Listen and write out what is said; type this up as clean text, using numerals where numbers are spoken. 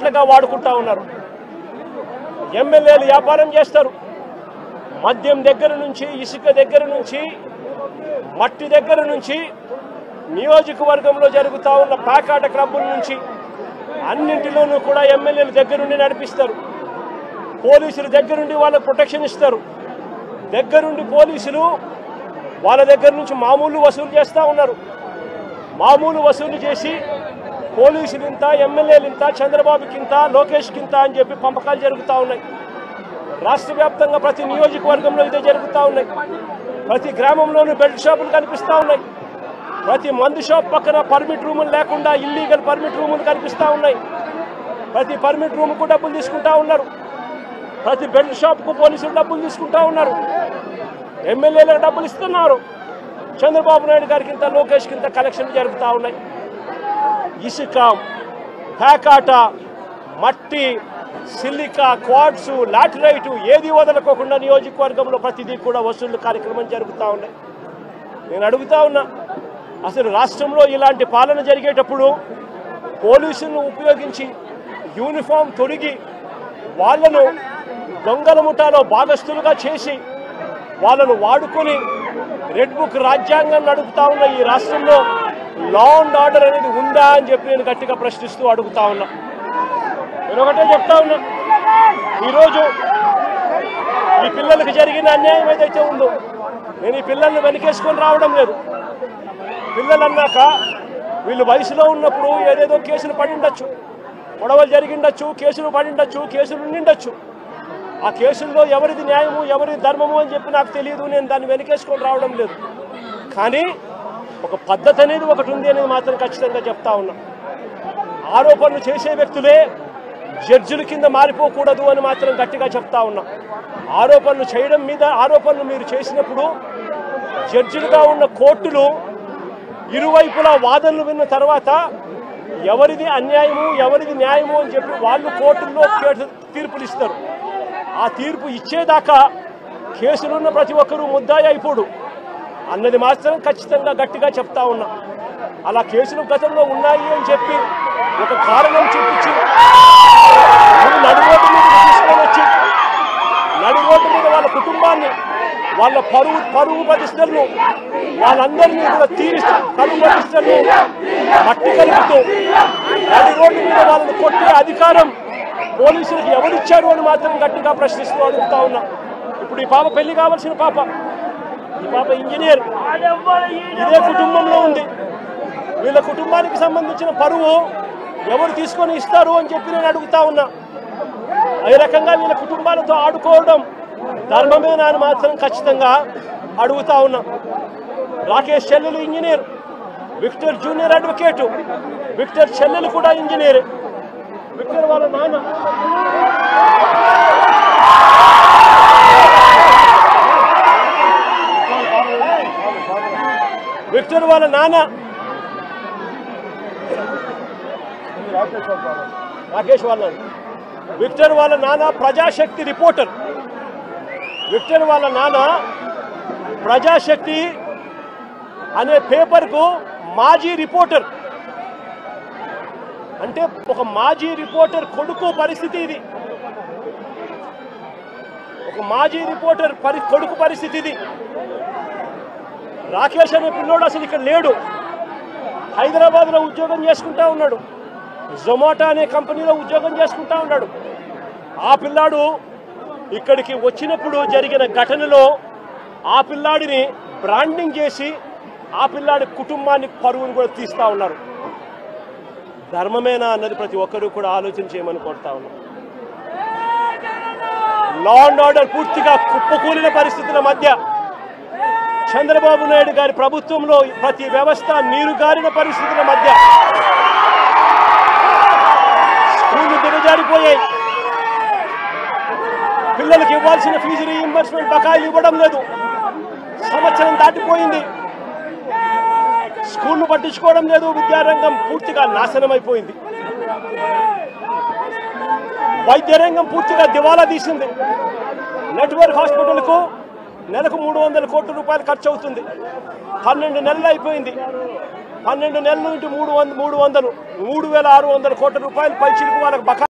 తెలివితేటలుగా వాడుకుంటా ఉన్నారు. ఎమ్మెల్యేలు వ్యాపారం చేస్తారు. మద్యం దగ్గర నుంచి, ఇసుక దగ్గర నుంచి, మట్టి దగ్గర నుంచి, నియోజకవర్గంలో జరుగుతూ ఉన్న ప్యాకాట క్లబ్బుల నుంచి అన్నింటిలోనూ కూడా ఎమ్మెల్యేల దగ్గరుండి నడిపిస్తారు. పోలీసులు దగ్గరుండి వాళ్ళకు ప్రొటెక్షన్ ఇస్తారు. దగ్గరుండి పోలీసులు వాళ్ళ దగ్గర నుంచి మామూలు వసూలు చేస్తూ ఉన్నారు. మామూలు వసూలు చేసి పోలీసులు ఇంత, ఎమ్మెల్యేలు ఇంత, చంద్రబాబుకి ఇంత, లోకేష్కి ఇంత అని చెప్పి పంపకాలు జరుగుతూ ఉన్నాయి. రాష్ట్ర వ్యాప్తంగా ప్రతి నియోజకవర్గంలో ఇదే జరుగుతూ ఉన్నాయి. ప్రతి గ్రామంలోనూ బెల్ట్ షాపులు కనిపిస్తూ ఉన్నాయి. ప్రతి మందు షాప్ పక్కన పర్మిట్ రూములు లేకుండా ఇల్లీగల్ పర్మిట్ రూములు కనిపిస్తూ ఉన్నాయి. ప్రతి పర్మిట్ రూమ్కు డబ్బులు తీసుకుంటా ఉన్నారు. ప్రతి బెల్ట్ షాప్కు పోలీసులు డబ్బులు తీసుకుంటా ఉన్నారు. ఎమ్మెల్యేలకు డబ్బులు ఇస్తున్నారు. చంద్రబాబు నాయుడు గారికి ఇంత, లోకేష్కి ఇంత కలెక్షన్లు జరుగుతూ ఉన్నాయి. ఇసుక, ప్యాకాట, మట్టి, సిలికా, క్వాడ్స్, లాటరైటు ఏది వదలకోకుండా నియోజకవర్గంలో ప్రతిదీ కూడా వసూళ్లు కార్యక్రమం జరుగుతూ ఉన్నాయి. నేను అడుగుతా ఉన్నా, అసలు రాష్ట్రంలో ఇలాంటి పాలన జరిగేటప్పుడు పోలీసులను ఉపయోగించి యూనిఫామ్ తొడిగి వాళ్ళను దొంగల ముఠాలో భాగస్థులుగా చేసి వాళ్ళను వాడుకొని రెడ్ బుక్ రాజ్యాంగం నడుపుతా ఉన్న ఈ రాష్ట్రంలో లా అండ్ ఆర్డర్ అనేది ఉందా అని చెప్పి నేను గట్టిగా ప్రశ్నిస్తూ అడుగుతా ఉన్నా. నేను ఒకటే చెప్తా ఉన్నా, ఈరోజు ఈ పిల్లలకు జరిగిన అన్యాయం ఏదైతే ఉందో నేను ఈ పిల్లల్ని వెనకేసుకొని రావడం లేదు. పిల్లలు అన్నాక వీళ్ళు వయసులో ఉన్నప్పుడు ఏదేదో కేసులు పడిండొచ్చు, గొడవలు జరిగిండొచ్చు, కేసులు పడిండొచ్చు, కేసులు ఉండిండొచ్చు. ఆ కేసుల్లో ఎవరిది న్యాయము, ఎవరిది ధర్మము అని చెప్పి నాకు తెలియదు. నేను దాన్ని వెనకేసుకొని రావడం లేదు. కానీ ఒక పద్ధతి అనేది ఒకటి ఉంది అనేది మాత్రం ఖచ్చితంగా చెప్తా ఉన్నా. ఆరోపణలు చేసే వ్యక్తులే జడ్జిల కింద మారిపోకూడదు అని మాత్రం గట్టిగా చెప్తా ఉన్నా. ఆరోపణలు చేయడం మీద ఆరోపణలు మీరు చేసినప్పుడు జడ్జిలుగా ఉన్న కోర్టులు ఇరువైపులా వాదనలు విన్న తర్వాత ఎవరిది అన్యాయము, ఎవరిది న్యాయము అని చెప్పి వాళ్ళు కోర్టుల్లో తీర్పులు ఇస్తారు. ఆ తీర్పు ఇచ్చేదాకా కేసులున్న ప్రతి ఒక్కరూ ముద్దాయి అయిపోడు అన్నది మాత్రం ఖచ్చితంగా గట్టిగా చెప్తా ఉన్నా. అలా కేసులు గతంలో ఉన్నాయి అని చెప్పి ఒక కారణం చూపించి నడి రోడ్డు మీద తీసుకొని వచ్చి నడి రోడ్డు మీద వాళ్ళ కుటుంబాన్ని, వాళ్ళ పరువు ప్రతిష్టలను, వాళ్ళందరినీ కూడా తీరుస్తూ పరువు ప్రతిష్టలను మట్టి కలుపుతూ నడి రోడ్డు మీద వాళ్ళని కొట్టే అధికారం పోలీసులకు ఎవరిచ్చారు అని మాత్రం గట్టిగా ప్రశ్నిస్తూ అడుగుతా ఉన్నా. ఇప్పుడు ఈ పాప పెళ్లి కావాల్సిన పాప, ఈ పాప ఇంజనీర్, ఇదే కుటుంబంలో ఉంది. వీళ్ళ కుటుంబానికి సంబంధించిన పరువు ఎవరు తీసుకొని ఇస్తారు అని చెప్పి నేను అడుగుతా ఉన్నా. ఈ రకంగా వీళ్ళ కుటుంబాలతో ఆడుకోవడం ధర్మమేనా అని మాత్రం ఖచ్చితంగా అడుగుతా ఉన్నా. రాకేష్ చెల్లెలు engineer, victor junior advocate, victor చెల్లెలు కూడా ఇంజనీర్. విక్టర్ వాళ్ళ నాన్న రాకేష్ వాళ్ళ విక్టర్ వాళ్ళ నాన్న ప్రజాశక్తి రిపోర్టర్. విక్టర్ వాళ్ళ నాన్న ప్రజాశక్తి అనే పేపర్కు మాజీ రిపోర్టర్. అంటే ఒక మాజీ రిపోర్టర్ కొడుకు పరిస్థితి ఇది. ఒక మాజీ రిపోర్టర్ కొడుకు పరిస్థితి ఇది. రాకేష్ అనే పిల్లోడు అసలు ఇక్కడ లేడు. హైదరాబాద్లో ఉద్యోగం చేసుకుంటా ఉన్నాడు. జొమాటో అనే కంపెనీలో ఉద్యోగం చేసుకుంటా ఉన్నాడు. ఆ పిల్లాడు ఇక్కడికి వచ్చినప్పుడు జరిగిన ఘటనలో ఆ పిల్లాడిని బ్రాండింగ్ చేసి ఆ పిల్లాడి కుటుంబాన్ని పరువును కూడా తీస్తూ ఉన్నారు. ధర్మమేనా అన్నది ప్రతి ఒక్కరూ కూడా ఆలోచన చేయమని కోరుతా ఉన్నారు. లా అండ్ ఆర్డర్ పూర్తిగా కుప్పకూలిన పరిస్థితుల మధ్య చంద్రబాబు నాయుడు గారి ప్రభుత్వంలో ప్రతి వ్యవస్థ నీరుగారిన పరిస్థితుల మధ్య స్కూళ్లు దిగజారిపోయాయి. పిల్లలకు ఇవ్వాల్సిన ఫీజు రీయింబర్స్మెంట్ బకాయిలు ఇవ్వడం లేదు. సంవత్సరం దాటిపోయింది, స్కూళ్లు పట్టించుకోవడం లేదు. విద్యారంగం పూర్తిగా నాశనం అయిపోయింది. వైద్య రంగం పూర్తిగా దివాలా తీసింది. నెట్వర్క్ హాస్పిటల్కు నెలకు 300 కోట్ల రూపాయలు ఖర్చు అవుతుంది. 12 నెలలు అయిపోయింది. 12 నెలల నుండి 3,600 కోట్ల రూపాయలు పైచిలకు వాళ్ళకి బకాయి